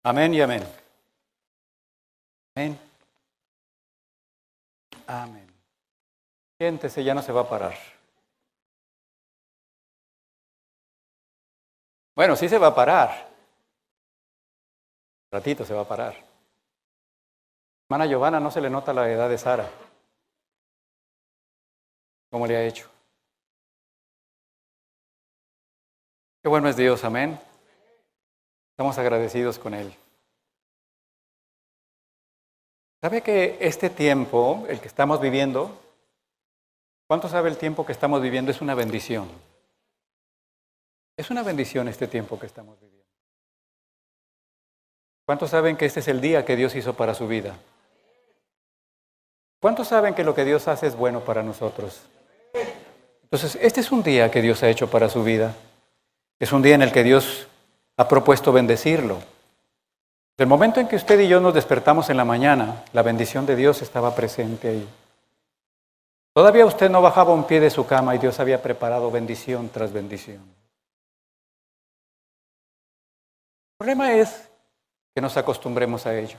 Amén y amén. Amén. Amén. Siéntese, ya no se va a parar. Bueno, sí se va a parar. Un ratito se va a parar. Hermana Giovanna, no se le nota la edad de Sara. ¿Cómo le ha hecho? Qué bueno es Dios, amén. Estamos agradecidos con Él. ¿Sabe que este tiempo, el que estamos viviendo, cuánto sabe el tiempo que estamos viviendo? Es una bendición. Es una bendición este tiempo que estamos viviendo. ¿Cuántos saben que este es el día que Dios hizo para su vida? ¿Cuántos saben que lo que Dios hace es bueno para nosotros? Entonces, este es un día que Dios ha hecho para su vida. Es un día en el que Dios ha propuesto bendecirlo. Desde el momento en que usted y yo nos despertamos en la mañana, la bendición de Dios estaba presente ahí. Todavía usted no bajaba un pie de su cama y Dios había preparado bendición tras bendición. El problema es que nos acostumbremos a ello.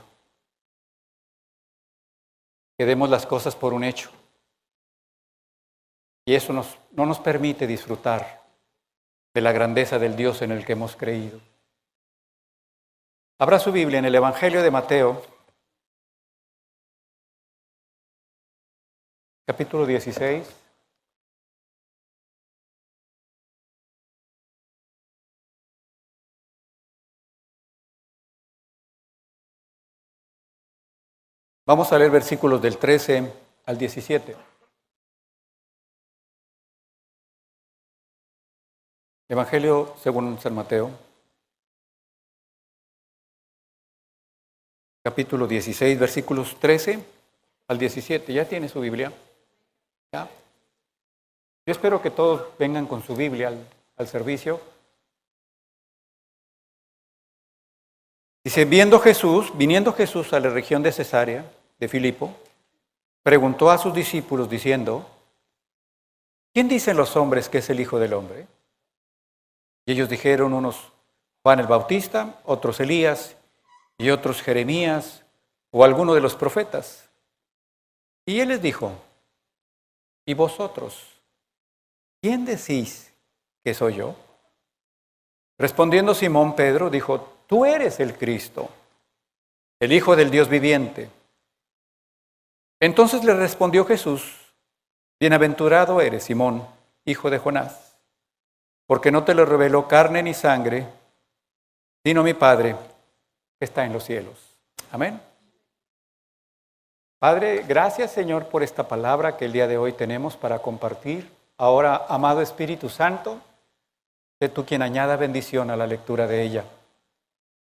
Que demos las cosas por un hecho. Y eso no nos permite disfrutar de la grandeza del Dios en el que hemos creído. Abra su Biblia en el Evangelio de Mateo, capítulo 16. Vamos a leer versículos del 13 al 17. Evangelio según San Mateo, capítulo 16, versículos 13 al 17. ¿Ya tiene su Biblia? ¿Ya? Yo espero que todos vengan con su Biblia al servicio. Dice, viniendo Jesús a la región de Cesarea, de Filipo, preguntó a sus discípulos diciendo, ¿quién dicen los hombres que es el Hijo del Hombre? Y ellos dijeron, unos Juan el Bautista, otros Elías, y otros Jeremías, o alguno de los profetas. Y él les dijo, ¿y vosotros? ¿Quién decís que soy yo? Respondiendo Simón Pedro, dijo, tú eres el Cristo, el Hijo del Dios viviente. Entonces le respondió Jesús, bienaventurado eres, Simón, hijo de Jonás, porque no te lo reveló carne ni sangre, sino mi Padre que está en los cielos. Amén. Padre, gracias Señor por esta palabra que el día de hoy tenemos para compartir. Ahora, amado Espíritu Santo, sé tú quien añada bendición a la lectura de ella.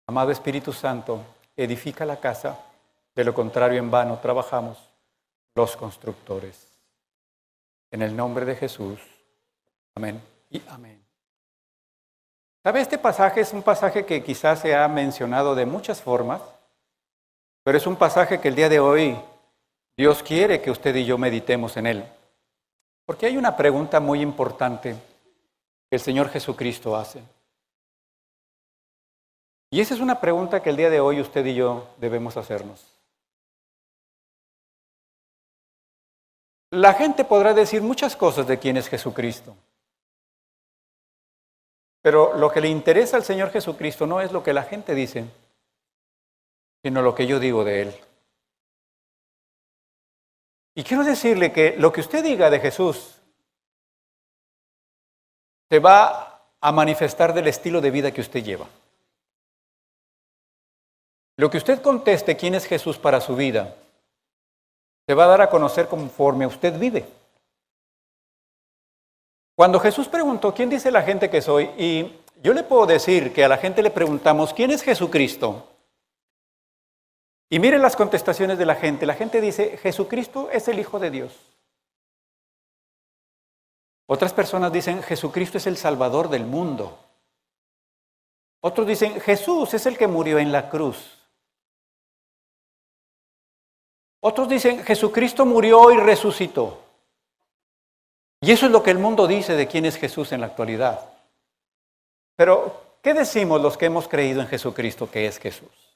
Amado Espíritu Santo, edifica la casa, de lo contrario en vano trabajamos los constructores. En el nombre de Jesús. Amén y amén. ¿Sabe? Este pasaje es un pasaje que quizás se ha mencionado de muchas formas, pero es un pasaje que el día de hoy Dios quiere que usted y yo meditemos en él. Porque hay una pregunta muy importante que el Señor Jesucristo hace. Y esa es una pregunta que el día de hoy usted y yo debemos hacernos. La gente podrá decir muchas cosas de quién es Jesucristo. Pero lo que le interesa al Señor Jesucristo no es lo que la gente dice, sino lo que yo digo de Él. Y quiero decirle que lo que usted diga de Jesús se va a manifestar del estilo de vida que usted lleva. Lo que usted conteste quién es Jesús para su vida, se va a dar a conocer conforme usted vive. Cuando Jesús preguntó, ¿quién dice la gente que soy? Y yo le puedo decir que a la gente le preguntamos, ¿quién es Jesucristo? Y miren las contestaciones de la gente. La gente dice, Jesucristo es el Hijo de Dios. Otras personas dicen, Jesucristo es el Salvador del mundo. Otros dicen, Jesús es el que murió en la cruz. Otros dicen, Jesucristo murió y resucitó. Y eso es lo que el mundo dice de quién es Jesús en la actualidad. Pero, ¿qué decimos los que hemos creído en Jesucristo que es Jesús?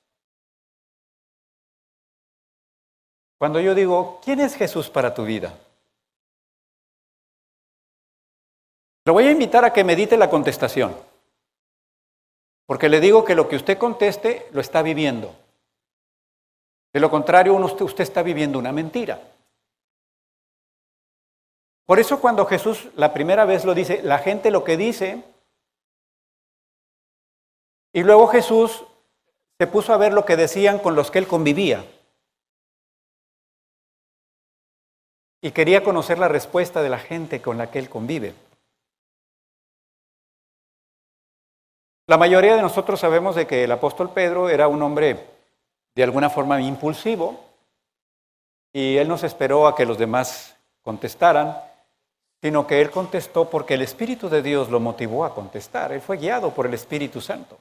Cuando yo digo, ¿quién es Jesús para tu vida? Lo voy a invitar a que medite la contestación, porque le digo que lo que usted conteste lo está viviendo. De lo contrario, usted está viviendo una mentira. Por eso cuando Jesús la primera vez lo dice, la gente lo que dice, y luego Jesús se puso a ver lo que decían con los que él convivía. Y quería conocer la respuesta de la gente con la que él convive. La mayoría de nosotros sabemos de que el apóstol Pedro era un hombre de alguna forma impulsivo y él no se esperó a que los demás contestaran, sino que él contestó porque el Espíritu de Dios lo motivó a contestar. Él fue guiado por el Espíritu Santo.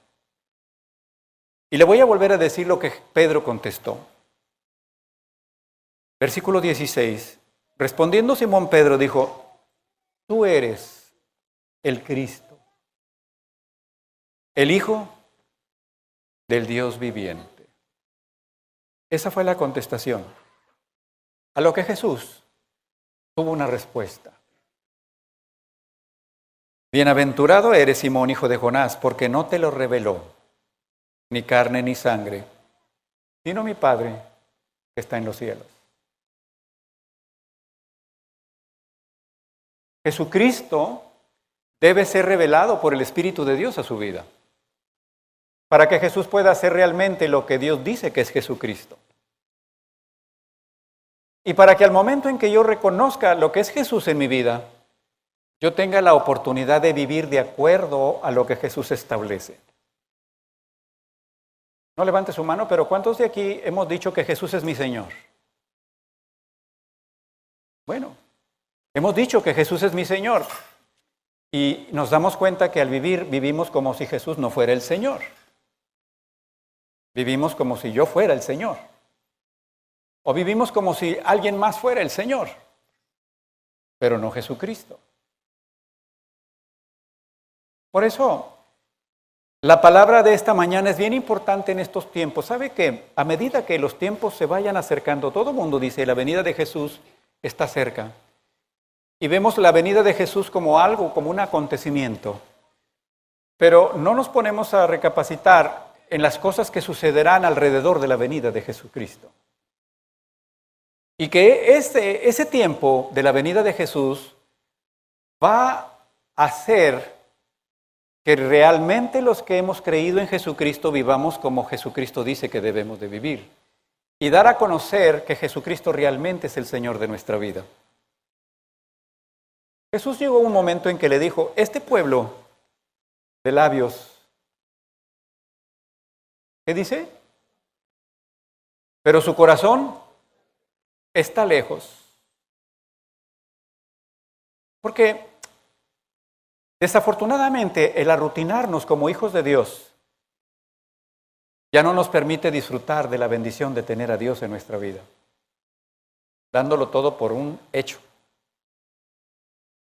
Y le voy a volver a decir lo que Pedro contestó. Versículo 16. Respondiendo Simón Pedro dijo, tú eres el Cristo, el Hijo del Dios viviente. Esa fue la contestación. A lo que Jesús tuvo una respuesta. Bienaventurado eres, Simón, hijo de Jonás, porque no te lo reveló ni carne ni sangre, sino mi Padre que está en los cielos. Jesucristo debe ser revelado por el Espíritu de Dios a su vida, para que Jesús pueda hacer realmente lo que Dios dice que es Jesucristo. Y para que al momento en que yo reconozca lo que es Jesús en mi vida, yo tenga la oportunidad de vivir de acuerdo a lo que Jesús establece. No levante su mano, pero ¿cuántos de aquí hemos dicho que Jesús es mi Señor? Bueno, hemos dicho que Jesús es mi Señor y nos damos cuenta que al vivir, vivimos como si Jesús no fuera el Señor. Vivimos como si yo fuera el Señor. O vivimos como si alguien más fuera el Señor, pero no Jesucristo. Por eso, la palabra de esta mañana es bien importante en estos tiempos. ¿Sabe qué? A medida que los tiempos se vayan acercando, todo el mundo dice, la venida de Jesús está cerca. Y vemos la venida de Jesús como algo, como un acontecimiento. Pero no nos ponemos a recapacitar en las cosas que sucederán alrededor de la venida de Jesucristo. Y que ese tiempo de la venida de Jesús va a hacer que realmente los que hemos creído en Jesucristo vivamos como Jesucristo dice que debemos de vivir. Y dar a conocer que Jesucristo realmente es el Señor de nuestra vida. Jesús llegó a un momento en que le dijo, este pueblo de labios, ¿qué dice? Pero su corazón está lejos. Porque desafortunadamente el arrutinarnos como hijos de Dios ya no nos permite disfrutar de la bendición de tener a Dios en nuestra vida, dándolo todo por un hecho.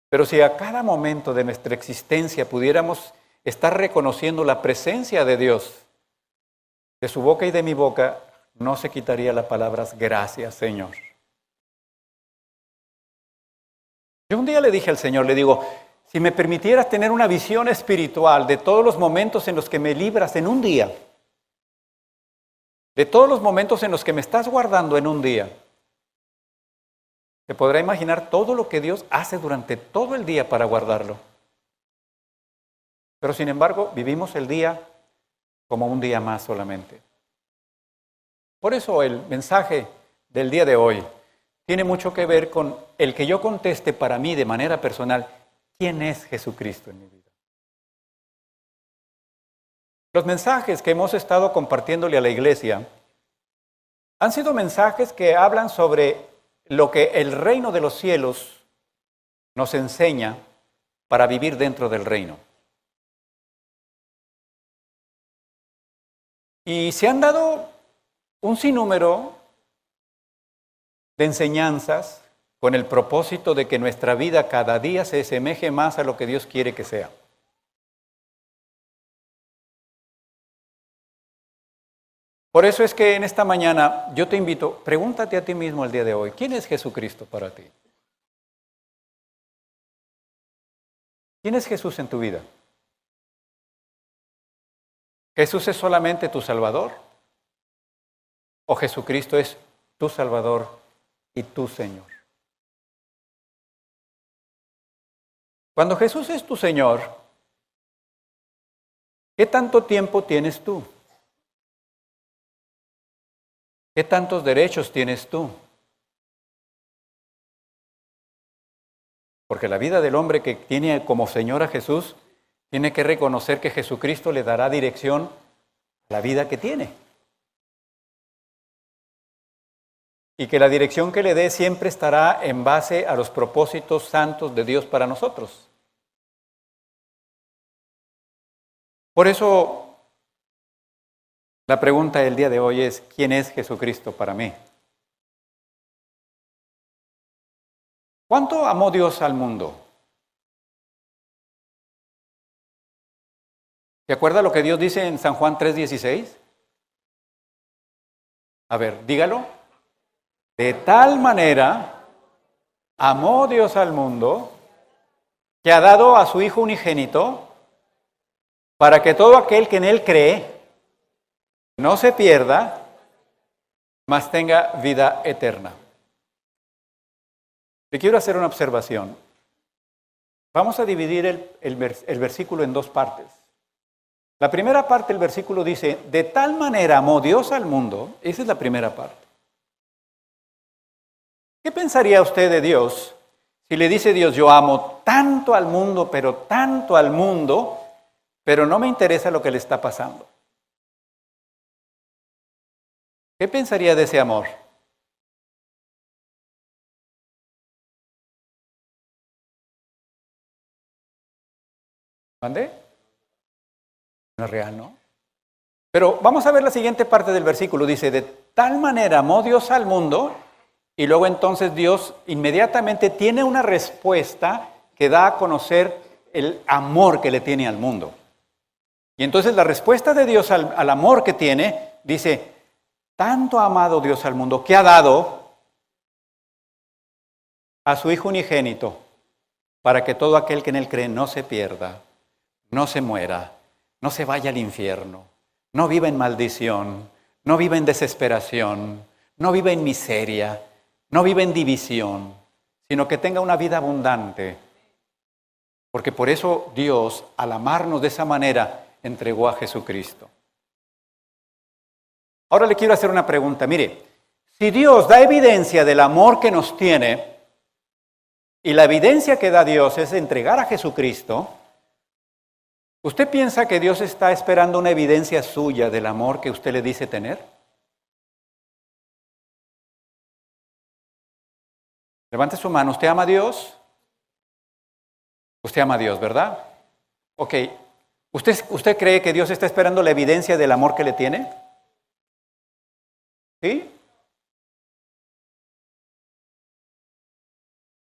Pero si a cada momento de nuestra existencia pudiéramos estar reconociendo la presencia de Dios, de su boca y de mi boca, no se quitaría las palabras, gracias, Señor. Yo un día le dije al Señor, le digo, si me permitieras tener una visión espiritual de todos los momentos en los que me libras en un día, de todos los momentos en los que me estás guardando en un día, te podrá imaginar todo lo que Dios hace durante todo el día para guardarlo. Pero sin embargo, vivimos el día como un día más solamente. Por eso el mensaje del día de hoy tiene mucho que ver con el que yo conteste para mí de manera personal, ¿quién es Jesucristo en mi vida? Los mensajes que hemos estado compartiéndole a la iglesia han sido mensajes que hablan sobre lo que el reino de los cielos nos enseña para vivir dentro del reino. Y se han dado un sinnúmero de enseñanzas con el propósito de que nuestra vida cada día se asemeje más a lo que Dios quiere que sea. Por eso es que en esta mañana yo te invito, pregúntate a ti mismo el día de hoy, ¿quién es Jesucristo para ti? ¿Quién es Jesús en tu vida? ¿Jesús es solamente tu Salvador? ¿O Jesucristo es tu Salvador y tu Señor? Cuando Jesús es tu Señor, ¿qué tanto tiempo tienes tú? ¿Qué tantos derechos tienes tú? Porque la vida del hombre que tiene como Señor a Jesús tiene que reconocer que Jesucristo le dará dirección a la vida que tiene. Y que la dirección que le dé siempre estará en base a los propósitos santos de Dios para nosotros. Por eso, la pregunta del día de hoy es, ¿quién es Jesucristo para mí? ¿Cuánto amó Dios al mundo? ¿Se acuerda lo que Dios dice en San Juan 3:16? A ver, dígalo. De tal manera amó Dios al mundo que ha dado a su Hijo unigénito para que todo aquel que en Él cree no se pierda, mas tenga vida eterna. Le quiero hacer una observación. Vamos a dividir el versículo en dos partes. La primera parte del versículo dice, de tal manera amó Dios al mundo. Esa es la primera parte. ¿Qué pensaría usted de Dios si le dice Dios, yo amo tanto al mundo, pero no me interesa lo que le está pasando? ¿Qué pensaría de ese amor? ¿Mande? No es real, ¿no? Pero vamos a ver la siguiente parte del versículo. Dice, de tal manera amó Dios al mundo, y luego entonces Dios inmediatamente tiene una respuesta que da a conocer el amor que le tiene al mundo. Y entonces la respuesta de Dios al amor que tiene, dice, tanto ha amado Dios al mundo que ha dado a su Hijo unigénito para que todo aquel que en Él cree no se pierda, no se muera, no se vaya al infierno, no viva en maldición, no viva en desesperación, no viva en miseria, no viva en división, sino que tenga una vida abundante. Porque por eso Dios, al amarnos de esa manera, entregó a Jesucristo. Ahora le quiero hacer una pregunta. Mire, si Dios da evidencia del amor que nos tiene, y la evidencia que da Dios es entregar a Jesucristo, ¿usted piensa que Dios está esperando una evidencia suya del amor que usted le dice tener? Levante su mano. ¿Usted ama a Dios? Usted ama a Dios, ¿verdad? Ok. ¿Usted cree que Dios está esperando la evidencia del amor que le tiene? ¿Sí?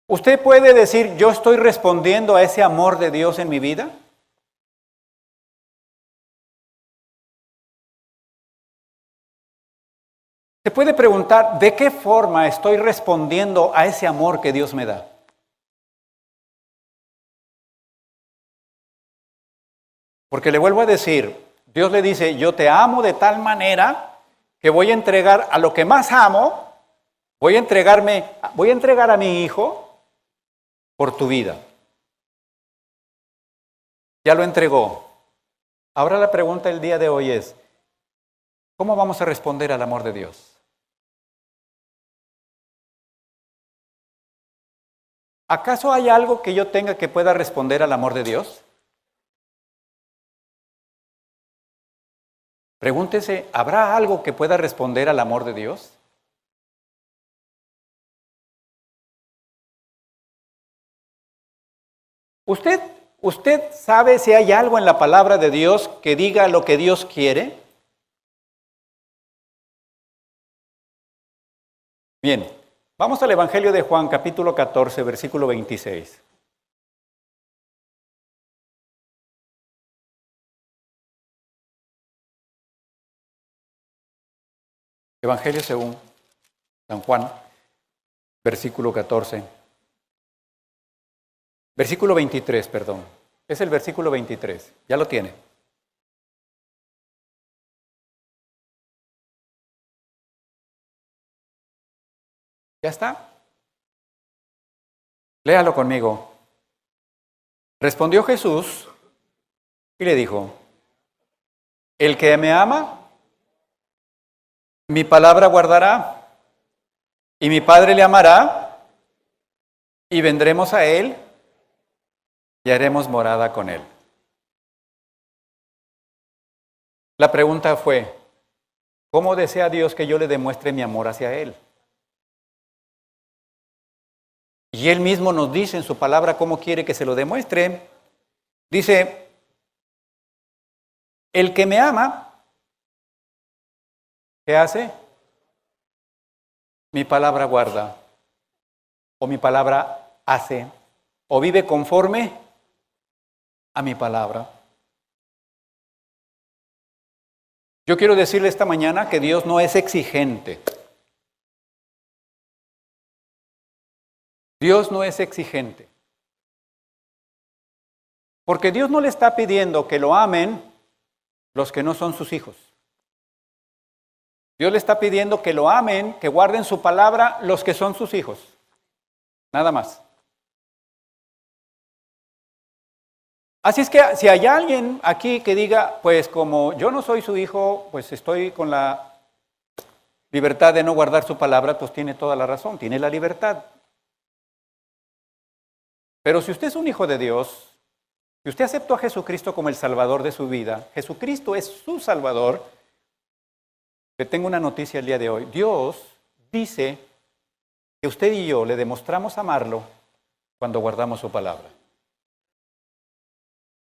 ¿Usted puede decir, yo estoy respondiendo a ese amor de Dios en mi vida? Se puede preguntar, ¿de qué forma estoy respondiendo a ese amor que Dios me da? Porque le vuelvo a decir, Dios le dice, yo te amo de tal manera que voy a entregar a lo que más amo, voy a entregar a mi hijo por tu vida. Ya lo entregó. Ahora la pregunta del día de hoy es, ¿cómo vamos a responder al amor de Dios? ¿Acaso hay algo que yo tenga que pueda responder al amor de Dios? Pregúntese, ¿habrá algo que pueda responder al amor de Dios? ¿Usted sabe si hay algo en la palabra de Dios que diga lo que Dios quiere? Bien, vamos al Evangelio de Juan, capítulo 14, versículo 26. Evangelio según San Juan, versículo 14. Versículo 23, perdón. Es el versículo 23. Ya lo tiene. ¿Ya está? Léalo conmigo. Respondió Jesús y le dijo: el que me ama, mi palabra guardará, y mi Padre le amará, y vendremos a él y haremos morada con él. La pregunta fue: ¿cómo desea Dios que yo le demuestre mi amor hacia él? Y él mismo nos dice en su palabra cómo quiere que se lo demuestre. Dice: el que me ama, ¿qué hace? Mi palabra guarda, o mi palabra hace, o vive conforme a mi palabra. Yo quiero decirle esta mañana que Dios no es exigente. Dios no es exigente. Porque Dios no le está pidiendo que lo amen los que no son sus hijos. Dios le está pidiendo que lo amen, que guarden su palabra los que son sus hijos. Nada más. Así es que si hay alguien aquí que diga, pues como yo no soy su hijo, pues estoy con la libertad de no guardar su palabra, pues tiene toda la razón, tiene la libertad. Pero si usted es un hijo de Dios, si usted aceptó a Jesucristo como el Salvador de su vida, Jesucristo es su Salvador, le tengo una noticia el día de hoy. Dios dice que usted y yo le demostramos amarlo cuando guardamos su palabra.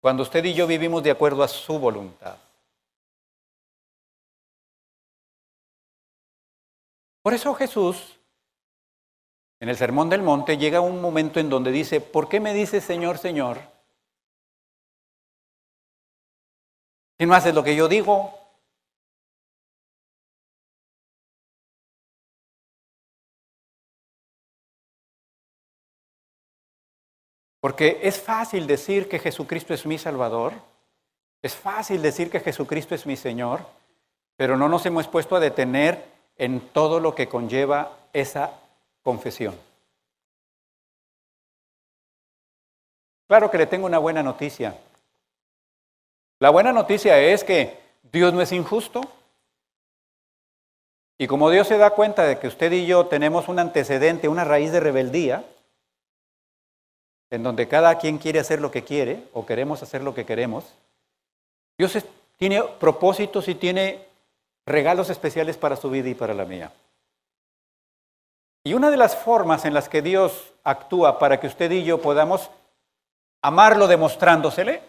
Cuando usted y yo vivimos de acuerdo a su voluntad. Por eso Jesús, en el Sermón del Monte, llega un momento en donde dice: ¿por qué me dices Señor, Señor, si no haces lo que yo digo? Porque es fácil decir que Jesucristo es mi Salvador, es fácil decir que Jesucristo es mi Señor, pero no nos hemos puesto a detener en todo lo que conlleva esa confesión. Claro que le tengo una buena noticia. La buena noticia es que Dios no es injusto. Y como Dios se da cuenta de que usted y yo tenemos un antecedente, una raíz de rebeldía, en donde cada quien quiere hacer lo que quiere o queremos hacer lo que queremos, Dios tiene propósitos y tiene regalos especiales para su vida y para la mía. Y una de las formas en las que Dios actúa para que usted y yo podamos amarlo demostrándosele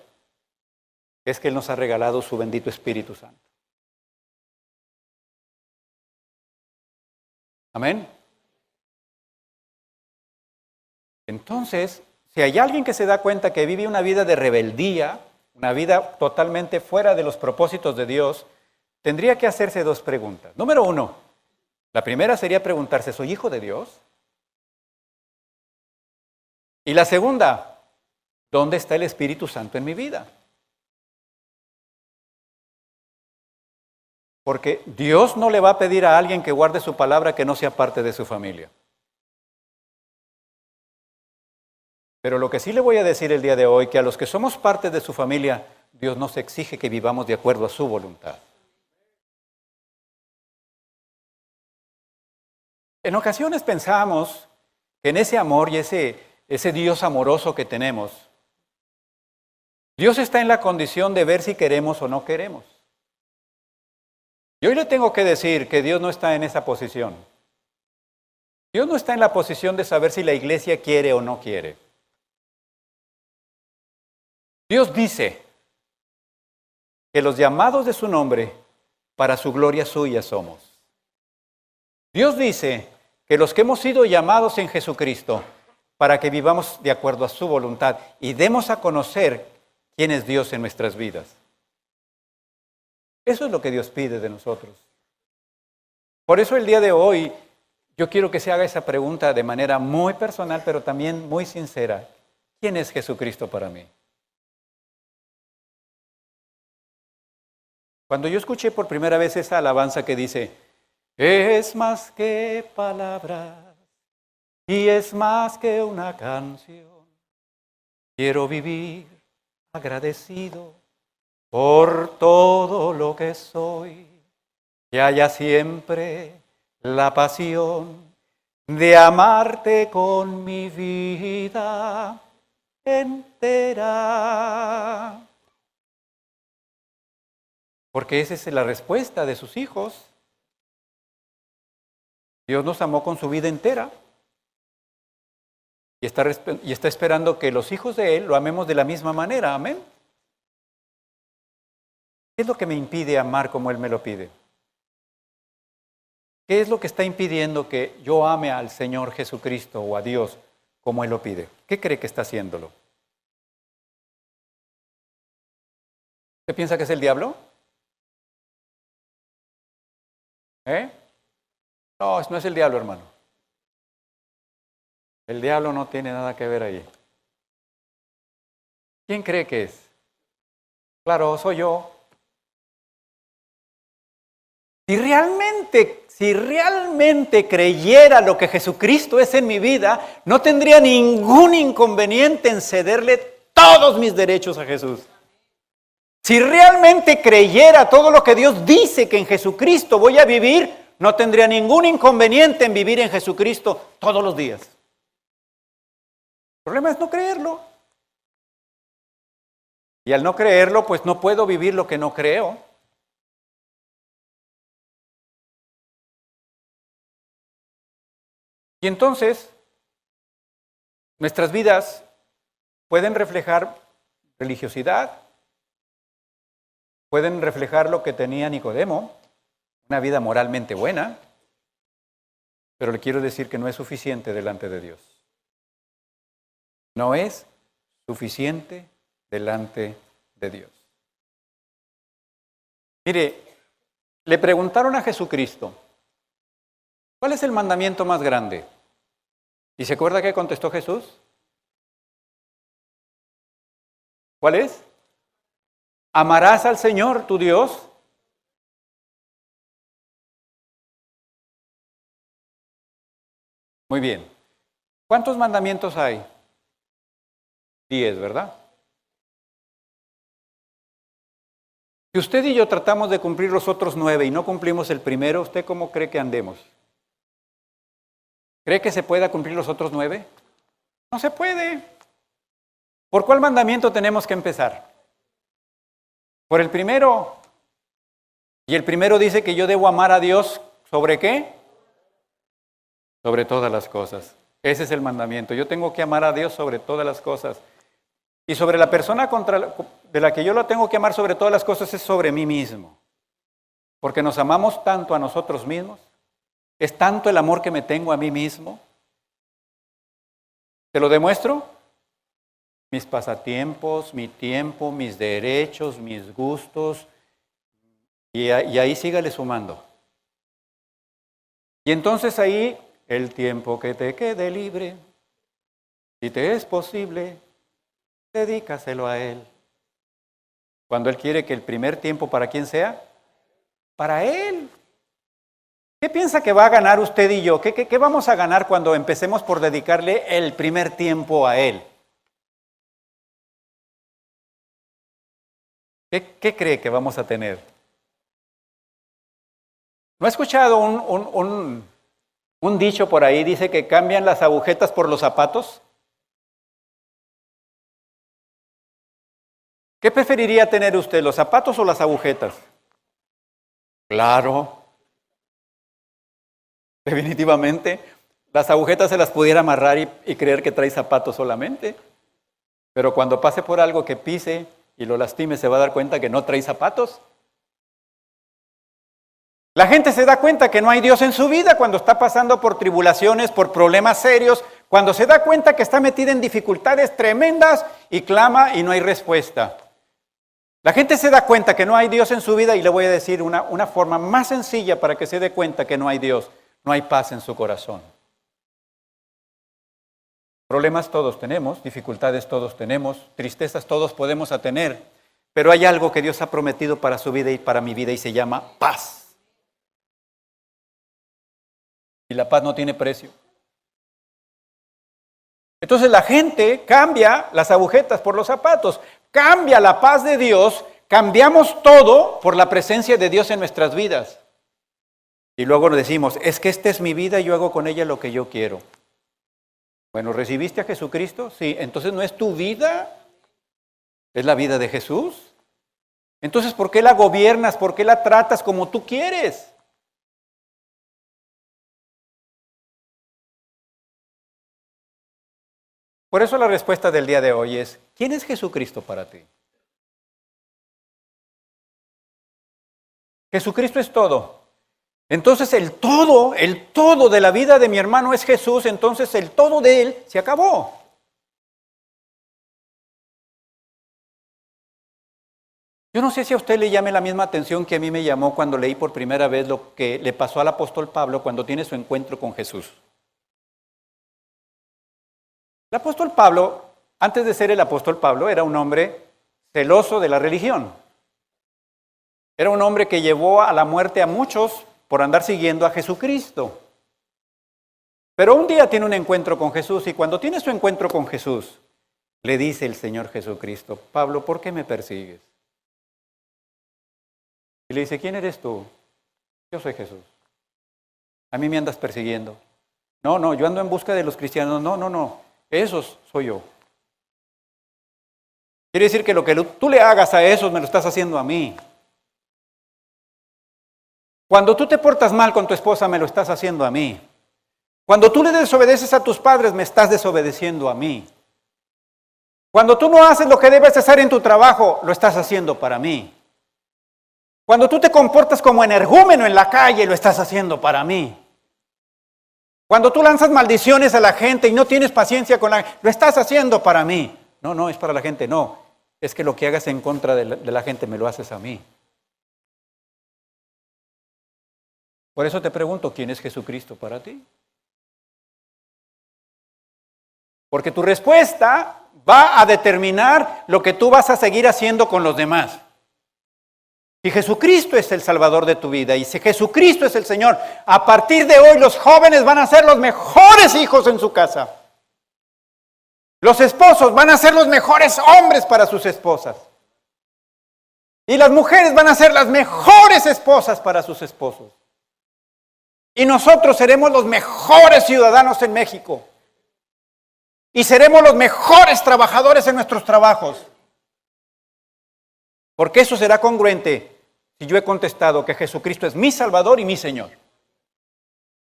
es que Él nos ha regalado su bendito Espíritu Santo. Amén. Entonces, si hay alguien que se da cuenta que vive una vida de rebeldía, una vida totalmente fuera de los propósitos de Dios, tendría que hacerse dos preguntas. Número uno, la primera sería preguntarse: ¿soy hijo de Dios? Y la segunda, ¿dónde está el Espíritu Santo en mi vida? Porque Dios no le va a pedir a alguien que guarde su palabra que no sea parte de su familia. Pero lo que sí le voy a decir el día de hoy, que a los que somos parte de su familia, Dios nos exige que vivamos de acuerdo a su voluntad. En ocasiones pensamos que en ese amor y ese Dios amoroso que tenemos, Dios está en la condición de ver si queremos o no queremos. Y hoy le tengo que decir que Dios no está en esa posición. Dios no está en la posición de saber si la iglesia quiere o no quiere. Dios dice que los llamados de su nombre, para su gloria suya somos. Dios dice que los que hemos sido llamados en Jesucristo, para que vivamos de acuerdo a su voluntad y demos a conocer quién es Dios en nuestras vidas. Eso es lo que Dios pide de nosotros. Por eso el día de hoy yo quiero que se haga esa pregunta de manera muy personal, pero también muy sincera. ¿Quién es Jesucristo para mí? Cuando yo escuché por primera vez esa alabanza que dice, es más que palabras y es más que una canción, quiero vivir agradecido por todo lo que soy, que haya siempre la pasión de amarte con mi vida entera. Porque esa es la respuesta de sus hijos. Dios nos amó con su vida entera y está esperando que los hijos de Él lo amemos de la misma manera. Amén. ¿Qué es lo que me impide amar como Él me lo pide? ¿Qué es lo que está impidiendo que yo ame al Señor Jesucristo o a Dios como Él lo pide? ¿Qué cree que está haciéndolo? ¿Usted piensa que es el diablo? No, no es el diablo, hermano. El diablo no tiene nada que ver ahí. ¿Quién cree que es? Claro, soy yo. Si realmente creyera lo que Jesucristo es en mi vida, no tendría ningún inconveniente en cederle todos mis derechos a Jesús. Si realmente creyera todo lo que Dios dice que en Jesucristo voy a vivir, no tendría ningún inconveniente en vivir en Jesucristo todos los días. El problema es no creerlo. Y al no creerlo, pues no puedo vivir lo que no creo. Y entonces, nuestras vidas pueden reflejar religiosidad, pueden reflejar lo que tenía Nicodemo, una vida moralmente buena, pero le quiero decir que no es suficiente delante de Dios. No es suficiente delante de Dios. Mire, le preguntaron a Jesucristo, ¿cuál es el mandamiento más grande? ¿Y se acuerda qué contestó Jesús? ¿Cuál es? ¿Amarás al Señor tu Dios? Muy bien. ¿Cuántos mandamientos hay? 10, ¿verdad? Si usted y yo tratamos de cumplir los otros 9 y no cumplimos el primero, ¿usted cómo cree que andemos? ¿Cree que se pueda cumplir los otros 9? No se puede. ¿Por cuál mandamiento tenemos que empezar? Por el primero. Y el primero dice que yo debo amar a Dios, ¿sobre qué? Sobre todas las cosas. Ese es el mandamiento. Yo tengo que amar a Dios sobre todas las cosas. Y sobre la persona de la que yo lo tengo que amar sobre todas las cosas es sobre mí mismo. Porque nos amamos tanto a nosotros mismos. Es tanto el amor que me tengo a mí mismo. ¿Te lo demuestro? Mis pasatiempos, mi tiempo, mis derechos, mis gustos. Y ahí sígale sumando. Y entonces ahí, el tiempo que te quede libre, si te es posible, dedícaselo a Él. Cuando Él quiere que el primer tiempo, ¿para quién sea? Para Él. ¿Qué piensa que va a ganar usted y yo? ¿Qué vamos a ganar cuando empecemos por dedicarle el primer tiempo a Él? ¿Qué cree que vamos a tener? ¿No ha escuchado un dicho por ahí? Dice que cambian las agujetas por los zapatos. ¿Qué preferiría tener usted, los zapatos o las agujetas? Claro. Definitivamente. Las agujetas se las pudiera amarrar y creer que trae zapatos solamente. Pero cuando pase por algo que pise y lo lastime, se va a dar cuenta que no trae zapatos. La gente se da cuenta que no hay Dios en su vida cuando está pasando por tribulaciones, por problemas serios, cuando se da cuenta que está metida en dificultades tremendas y clama y no hay respuesta. La gente se da cuenta que no hay Dios en su vida y le voy a decir una forma más sencilla para que se dé cuenta que no hay Dios. No hay paz en su corazón. Problemas todos tenemos, dificultades todos tenemos, tristezas todos podemos tener, pero hay algo que Dios ha prometido para su vida y para mi vida y se llama paz. Y la paz no tiene precio. Entonces la gente cambia las agujetas por los zapatos, cambia la paz de Dios, cambiamos todo por la presencia de Dios en nuestras vidas. Y luego nos decimos, es que esta es mi vida y yo hago con ella lo que yo quiero. Bueno, ¿recibiste a Jesucristo? Sí, entonces no es tu vida, es la vida de Jesús. Entonces, ¿por qué la gobiernas? ¿Por qué la tratas como tú quieres? Por eso la respuesta del día de hoy es, ¿quién es Jesucristo para ti? Jesucristo es todo. Entonces el todo de la vida de mi hermano es Jesús, entonces el todo de él se acabó. Yo no sé si a usted le llame la misma atención que a mí me llamó cuando leí por primera vez lo que le pasó al apóstol Pablo cuando tiene su encuentro con Jesús. El apóstol Pablo, antes de ser el apóstol Pablo, era un hombre celoso de la religión. Era un hombre que llevó a la muerte a muchos por andar siguiendo a Jesucristo. Pero un día tiene un encuentro con Jesús y cuando tiene su encuentro con Jesús, le dice el Señor Jesucristo, Pablo, ¿por qué me persigues? Y le dice, ¿quién eres tú? Yo soy Jesús. A mí me andas persiguiendo. No, yo ando en busca de los cristianos. No, esos soy yo. Quiere decir que lo que tú le hagas a esos me lo estás haciendo a mí. Cuando tú te portas mal con tu esposa, me lo estás haciendo a mí. Cuando tú le desobedeces a tus padres, me estás desobedeciendo a mí. Cuando tú no haces lo que debes hacer en tu trabajo, lo estás haciendo para mí. Cuando tú te comportas como energúmeno en la calle, lo estás haciendo para mí. Cuando tú lanzas maldiciones a la gente y no tienes paciencia con la gente, lo estás haciendo para mí. No, es para la gente, no. Es que lo que hagas en contra de la gente me lo haces a mí. Por eso te pregunto, ¿quién es Jesucristo para ti? Porque tu respuesta va a determinar lo que tú vas a seguir haciendo con los demás. Si Jesucristo es el Salvador de tu vida y si Jesucristo es el Señor, a partir de hoy los jóvenes van a ser los mejores hijos en su casa. Los esposos van a ser los mejores hombres para sus esposas. Y las mujeres van a ser las mejores esposas para sus esposos. Y nosotros seremos los mejores ciudadanos en México. Y seremos los mejores trabajadores en nuestros trabajos. Porque eso será congruente si yo he contestado que Jesucristo es mi Salvador y mi Señor.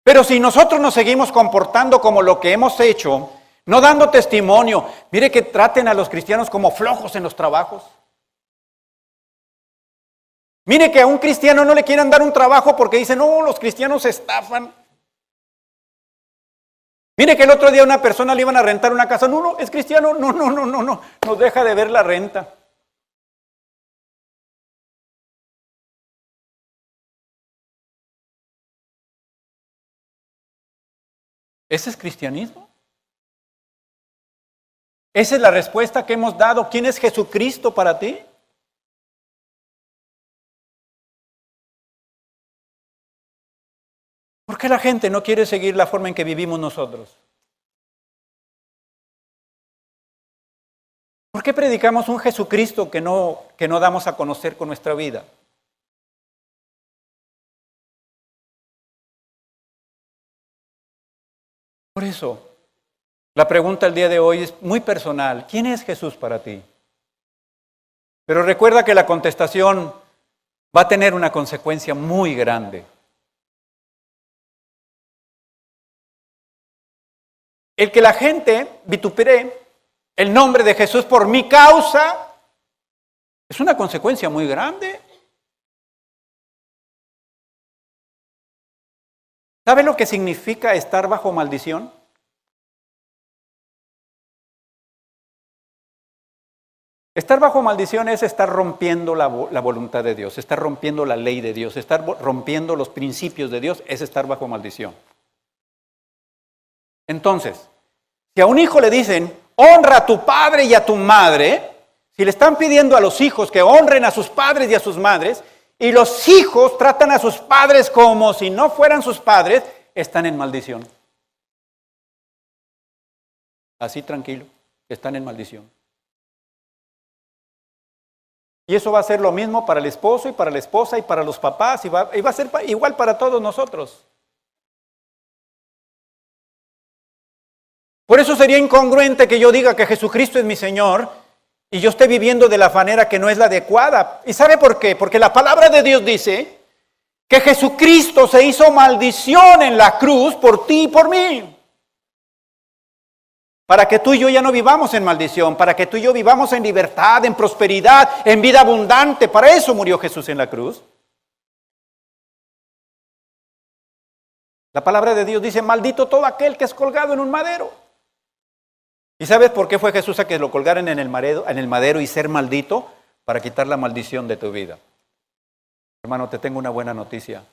Pero si nosotros nos seguimos comportando como lo que hemos hecho, no dando testimonio, mire que traten a los cristianos como flojos en los trabajos. Mire que a un cristiano no le quieran dar un trabajo porque dicen, no, los cristianos se estafan. Mire que el otro día a una persona le iban a rentar una casa. No, es cristiano. No, nos deja de ver la renta. ¿Ese es cristianismo? ¿Esa es la respuesta que hemos dado? ¿Quién es Jesucristo para ti? ¿Por qué la gente no quiere seguir la forma en que vivimos nosotros? ¿Por qué predicamos un Jesucristo que no damos a conocer con nuestra vida? Por eso, la pregunta del día de hoy es muy personal. ¿Quién es Jesús para ti? Pero recuerda que la contestación va a tener una consecuencia muy grande. El que la gente vitupere el nombre de Jesús por mi causa es una consecuencia muy grande. ¿Sabe lo que significa estar bajo maldición? Estar bajo maldición es estar rompiendo la voluntad de Dios, estar rompiendo la ley de Dios, estar rompiendo los principios de Dios, es estar bajo maldición. Entonces, si a un hijo le dicen, honra a tu padre y a tu madre, si le están pidiendo a los hijos que honren a sus padres y a sus madres, y los hijos tratan a sus padres como si no fueran sus padres, están en maldición. Así tranquilo, están en maldición. Y eso va a ser lo mismo para el esposo y para la esposa y para los papás y va a ser igual para todos nosotros. Por eso sería incongruente que yo diga que Jesucristo es mi Señor y yo esté viviendo de la manera que no es la adecuada. ¿Y sabe por qué? Porque la palabra de Dios dice que Jesucristo se hizo maldición en la cruz por ti y por mí. Para que tú y yo ya no vivamos en maldición, para que tú y yo vivamos en libertad, en prosperidad, en vida abundante. Para eso murió Jesús en la cruz. La palabra de Dios dice, maldito todo aquel que es colgado en un madero. ¿Y sabes por qué fue Jesús a que lo colgaran en el madero y ser maldito? Para quitar la maldición de tu vida. Hermano, te tengo una buena noticia.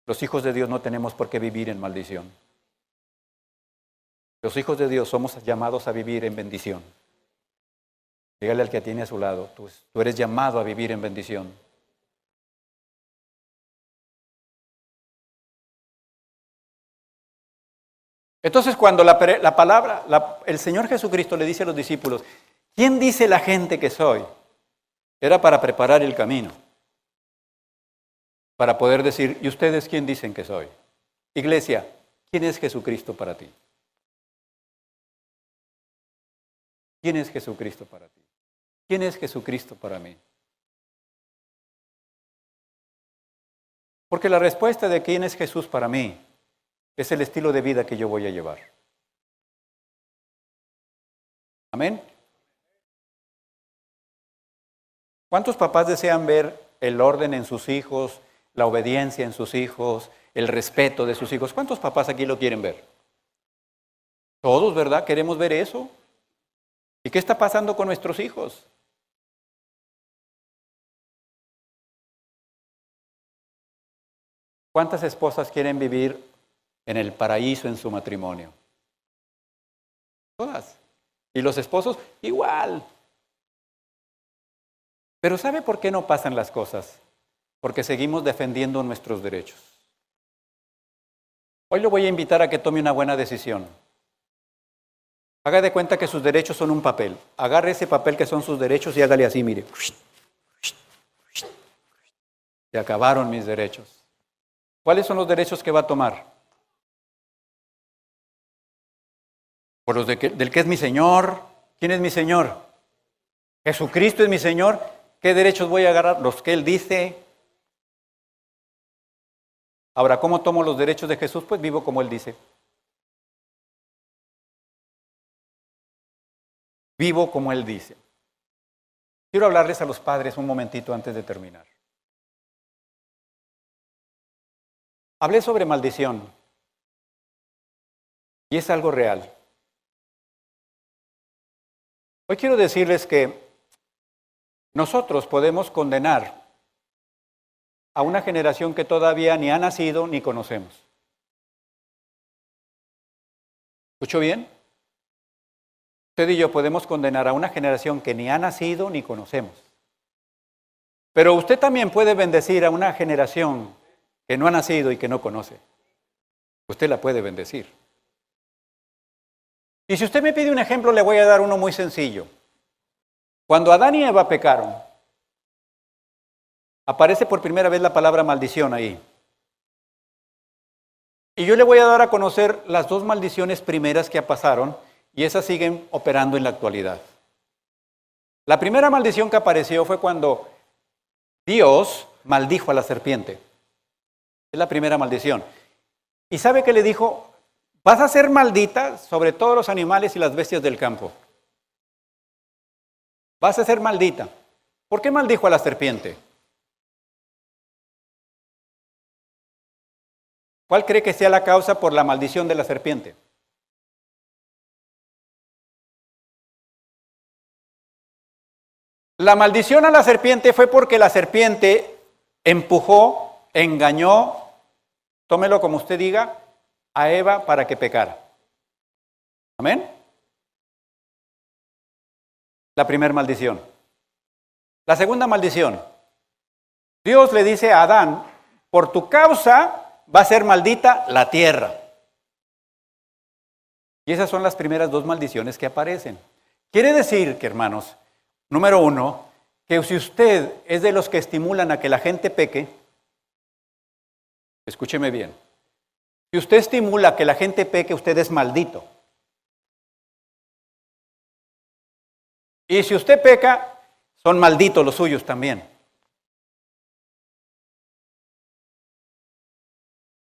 Los hijos de Dios no tenemos por qué vivir en maldición. Los hijos de Dios somos llamados a vivir en bendición. Dígale al que tiene a su lado, tú eres llamado a vivir en bendición. Entonces cuando el Señor Jesucristo le dice a los discípulos, ¿quién dice la gente que soy? Era para preparar el camino. Para poder decir, ¿y ustedes quién dicen que soy? Iglesia, ¿quién es Jesucristo para ti? ¿Quién es Jesucristo para ti? ¿Quién es Jesucristo para mí? Porque la respuesta de quién es Jesús para mí es el estilo de vida que yo voy a llevar. Amén. ¿Cuántos papás desean ver el orden en sus hijos, la obediencia en sus hijos, el respeto de sus hijos? ¿Cuántos papás aquí lo quieren ver? Todos, ¿verdad? Queremos ver eso. ¿Y qué está pasando con nuestros hijos? ¿Cuántas esposas quieren vivir en el paraíso en su matrimonio? Todas. Y los esposos igual. Pero ¿sabe por qué no pasan las cosas? Porque seguimos defendiendo nuestros derechos. Hoy lo voy a invitar a que tome una buena decisión. Haga de cuenta que sus derechos son un papel. Agarre ese papel que son sus derechos y hágale así, mire. Se acabaron mis derechos. ¿Cuáles son los derechos que va a tomar? Por los del que es mi Señor. ¿Quién es mi Señor? Jesucristo es mi Señor. ¿Qué derechos voy a agarrar? Los que Él dice. Ahora, ¿cómo tomo los derechos de Jesús? Pues vivo como Él dice. Vivo como Él dice. Quiero hablarles a los padres un momentito antes de terminar. Hablé sobre maldición. Y es algo real. Hoy quiero decirles que nosotros podemos condenar a una generación que todavía ni ha nacido ni conocemos. ¿Escuchó bien? Usted y yo podemos condenar a una generación que ni ha nacido ni conocemos. Pero usted también puede bendecir a una generación que no ha nacido y que no conoce. Usted la puede bendecir. Y si usted me pide un ejemplo, le voy a dar uno muy sencillo. Cuando Adán y Eva pecaron, aparece por primera vez la palabra maldición ahí. Y yo le voy a dar a conocer las dos maldiciones primeras que pasaron y esas siguen operando en la actualidad. La primera maldición que apareció fue cuando Dios maldijo a la serpiente. Es la primera maldición. ¿Y sabe qué le dijo? Vas a ser maldita sobre todos los animales y las bestias del campo. Vas a ser maldita. ¿Por qué maldijo a la serpiente? ¿Cuál cree que sea la causa por la maldición de la serpiente? La maldición a la serpiente fue porque la serpiente empujó, engañó, tómelo como usted diga, a Eva para que pecara. ¿Amén? La primera maldición. La segunda maldición. Dios le dice a Adán, por tu causa va a ser maldita la tierra. Y esas son las primeras dos maldiciones que aparecen. Quiere decir que, hermanos, número uno, que si usted es de los que estimulan a que la gente peque, escúcheme bien, si usted estimula a que la gente peque, usted es maldito. Y si usted peca, son malditos los suyos también.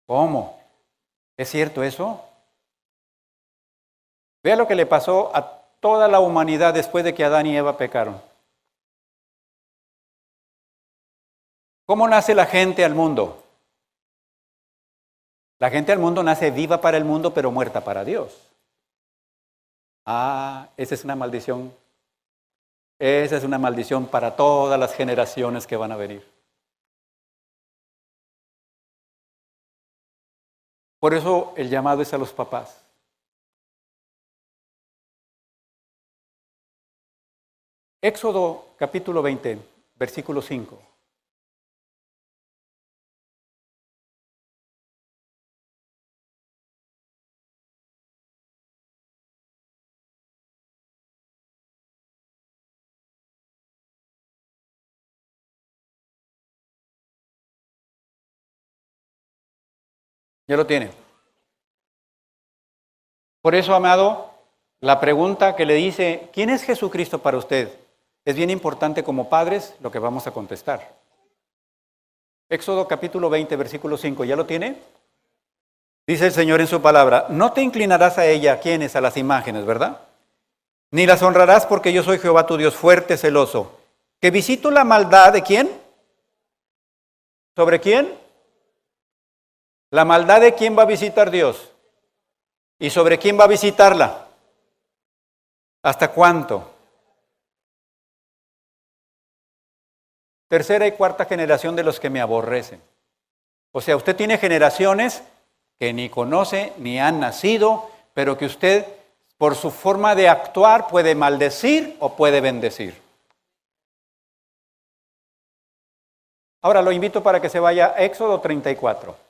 ¿Cómo? ¿Es cierto eso? Vea lo que le pasó a toda la humanidad después de que Adán y Eva pecaron. ¿Cómo nace la gente al mundo? La gente al mundo nace viva para el mundo, pero muerta para Dios. Esa es una maldición. Esa es una maldición para todas las generaciones que van a venir. Por eso el llamado es a los papás. Éxodo capítulo 20, versículo 5. Ya lo tiene. Por eso, amado, la pregunta que le dice, ¿quién es Jesucristo para usted? Es bien importante como padres lo que vamos a contestar. Éxodo capítulo 20, versículo 5, ¿ya lo tiene? Dice el Señor en su palabra, no te inclinarás a ella, ¿quiénes? A las imágenes, ¿verdad? Ni las honrarás porque yo soy Jehová tu Dios fuerte, celoso, que visito la maldad de ¿quién? ¿Sobre quién? La maldad de quién va a visitar Dios. ¿Y sobre quién va a visitarla? ¿Hasta cuánto? Tercera y cuarta generación de los que me aborrecen. O sea, usted tiene generaciones que ni conoce ni han nacido, pero que usted, por su forma de actuar, puede maldecir o puede bendecir. Ahora lo invito para que se vaya a Éxodo 34.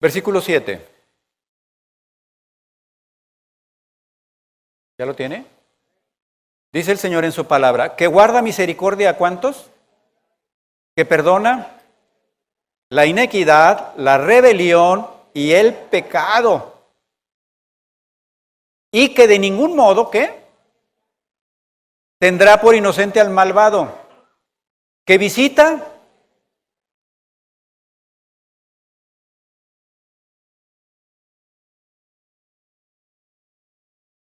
Versículo 7. ¿Ya lo tiene? Dice el Señor en su palabra, que guarda misericordia a ¿cuántos? Que perdona la inequidad, la rebelión y el pecado. Y que de ningún modo, ¿qué? Tendrá por inocente al malvado. Que visita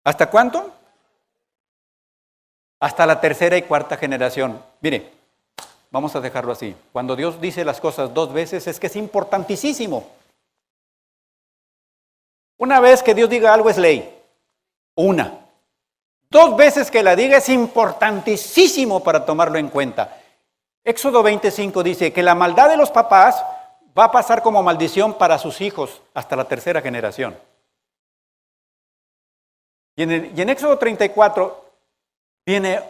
¿hasta cuánto? Hasta la tercera y cuarta generación. Mire, vamos a dejarlo así. Cuando Dios dice las cosas dos veces es que es importantísimo. Una vez que Dios diga algo es ley. Una. Dos veces que la diga es importantísimo para tomarlo en cuenta. Éxodo 25 dice que la maldad de los papás va a pasar como maldición para sus hijos hasta la tercera generación. Y en Éxodo 34 viene,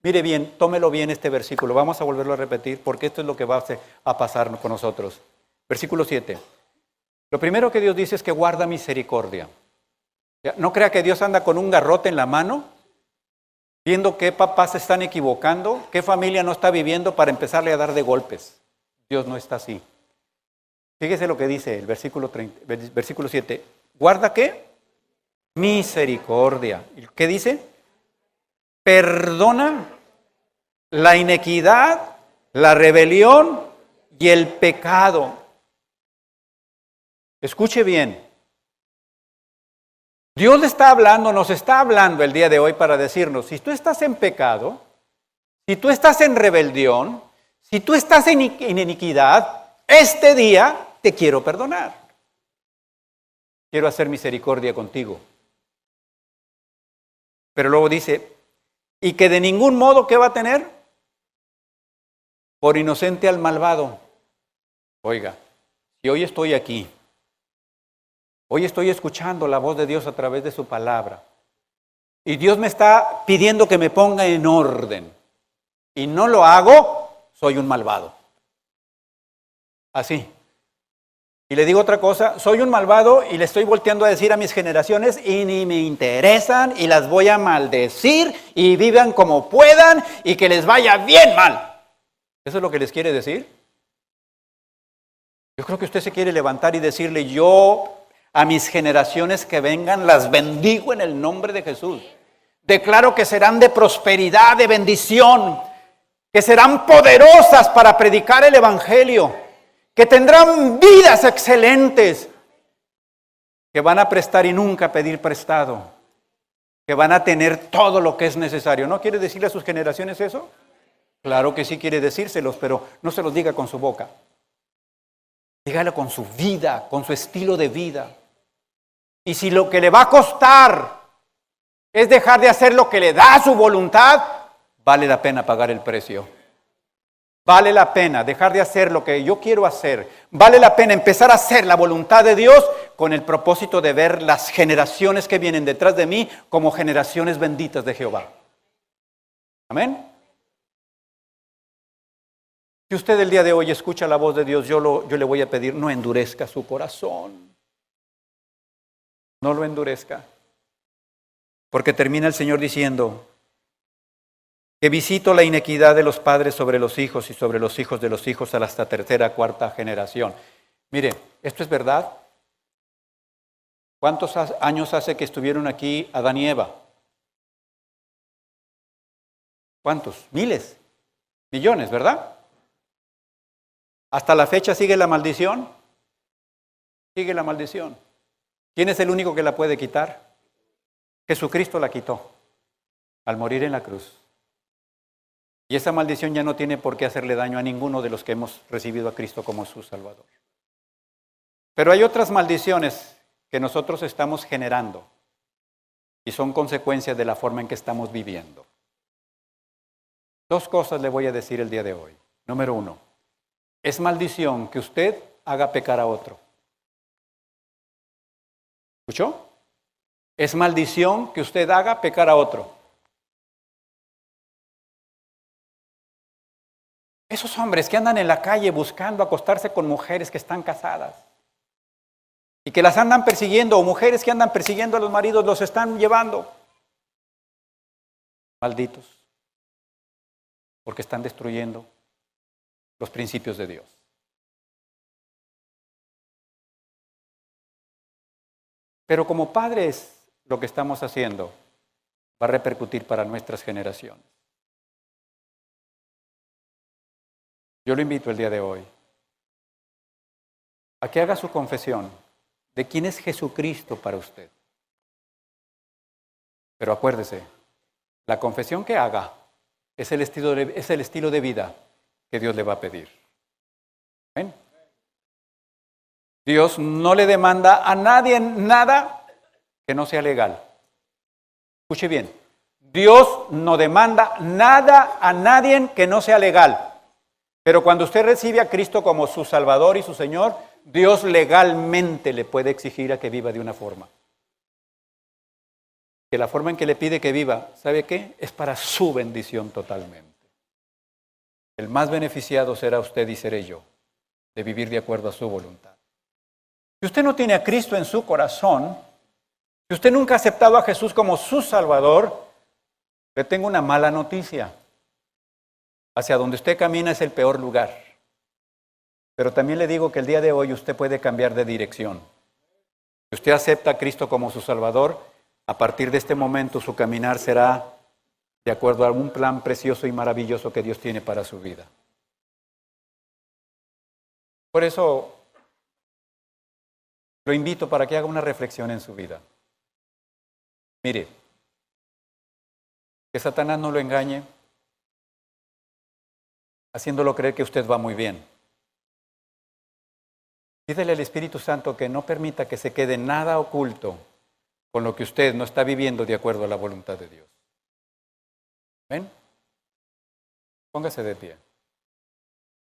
mire bien, tómelo bien este versículo, vamos a volverlo a repetir porque esto es lo que va a pasar con nosotros. Versículo 7. Lo primero que Dios dice es que guarda misericordia. No crea que Dios anda con un garrote en la mano, viendo qué papás se están equivocando, qué familia no está viviendo para empezarle a dar de golpes. Dios no está así. Fíjese lo que dice el versículo 7. ¿Guarda qué? Misericordia. ¿Qué dice? Perdona la inequidad, la rebelión y el pecado. Escuche bien. Dios le está hablando, nos está hablando el día de hoy para decirnos, si tú estás en pecado, si tú estás en rebelión, si tú estás en iniquidad, este día te quiero perdonar. Quiero hacer misericordia contigo. Pero luego dice, y que de ningún modo, ¿qué va a tener? Por inocente al malvado. Oiga, si hoy estoy aquí, hoy estoy escuchando la voz de Dios a través de su palabra, y Dios me está pidiendo que me ponga en orden, y no lo hago, soy un malvado. Así. Y le digo otra cosa, soy un malvado y le estoy volteando a decir a mis generaciones y ni me interesan y las voy a maldecir y vivan como puedan y que les vaya bien mal. ¿Eso es lo que les quiere decir? Yo creo que usted se quiere levantar y decirle, yo a mis generaciones que vengan las bendigo en el nombre de Jesús. Declaro que serán de prosperidad, de bendición, que serán poderosas para predicar el evangelio, que tendrán vidas excelentes, que van a prestar y nunca pedir prestado, que van a tener todo lo que es necesario. ¿No quiere decirle a sus generaciones eso? Claro que sí quiere decírselos, pero no se los diga con su boca. Dígalo con su vida, con su estilo de vida. Y si lo que le va a costar es dejar de hacer lo que le da su voluntad, vale la pena pagar el precio. Vale la pena dejar de hacer lo que yo quiero hacer. Vale la pena empezar a hacer la voluntad de Dios con el propósito de ver las generaciones que vienen detrás de mí como generaciones benditas de Jehová. Amén. Si usted el día de hoy escucha la voz de Dios, yo le voy a pedir, no endurezca su corazón. No lo endurezca. Porque termina el Señor diciendo que visito la inequidad de los padres sobre los hijos y sobre los hijos de los hijos hasta tercera, cuarta generación. Mire, esto es verdad. ¿Cuántos años hace que estuvieron aquí Adán y Eva? ¿Cuántos? Miles, millones, ¿verdad? ¿Hasta la fecha sigue la maldición? Sigue la maldición. ¿Quién es el único que la puede quitar? Jesucristo la quitó al morir en la cruz. Y esa maldición ya no tiene por qué hacerle daño a ninguno de los que hemos recibido a Cristo como su Salvador. Pero hay otras maldiciones que nosotros estamos generando y son consecuencias de la forma en que estamos viviendo. Dos cosas le voy a decir el día de hoy. Número uno, es maldición que usted haga pecar a otro. ¿Escuchó? Es maldición que usted haga pecar a otro. Esos hombres que andan en la calle buscando acostarse con mujeres que están casadas y que las andan persiguiendo, o mujeres que andan persiguiendo a los maridos, los están llevando. Malditos, porque están destruyendo los principios de Dios. Pero como padres, lo que estamos haciendo va a repercutir para nuestras generaciones. Yo lo invito el día de hoy a que haga su confesión de quién es Jesucristo para usted. Pero acuérdese, la confesión que haga es el estilo de vida que Dios le va a pedir. ¿Ven? Dios no le demanda a nadie nada que no sea legal. Escuche bien, Dios no demanda nada a nadie que no sea legal. Pero cuando usted recibe a Cristo como su Salvador y su Señor, Dios legalmente le puede exigir a que viva de una forma. Que la forma en que le pide que viva, ¿sabe qué? Es para su bendición totalmente. El más beneficiado será usted y seré yo, de vivir de acuerdo a su voluntad. Si usted no tiene a Cristo en su corazón, si usted nunca ha aceptado a Jesús como su Salvador, le tengo una mala noticia. Hacia donde usted camina es el peor lugar. Pero también le digo que el día de hoy usted puede cambiar de dirección. Si usted acepta a Cristo como su Salvador, a partir de este momento su caminar será de acuerdo a un plan precioso y maravilloso que Dios tiene para su vida. Por eso lo invito para que haga una reflexión en su vida. Mire, que Satanás no lo engañe. haciéndolo creer que usted va muy bien. Pídele al Espíritu Santo que no permita que se quede nada oculto con lo que usted no está viviendo de acuerdo a la voluntad de Dios. ¿Ven? Póngase de pie.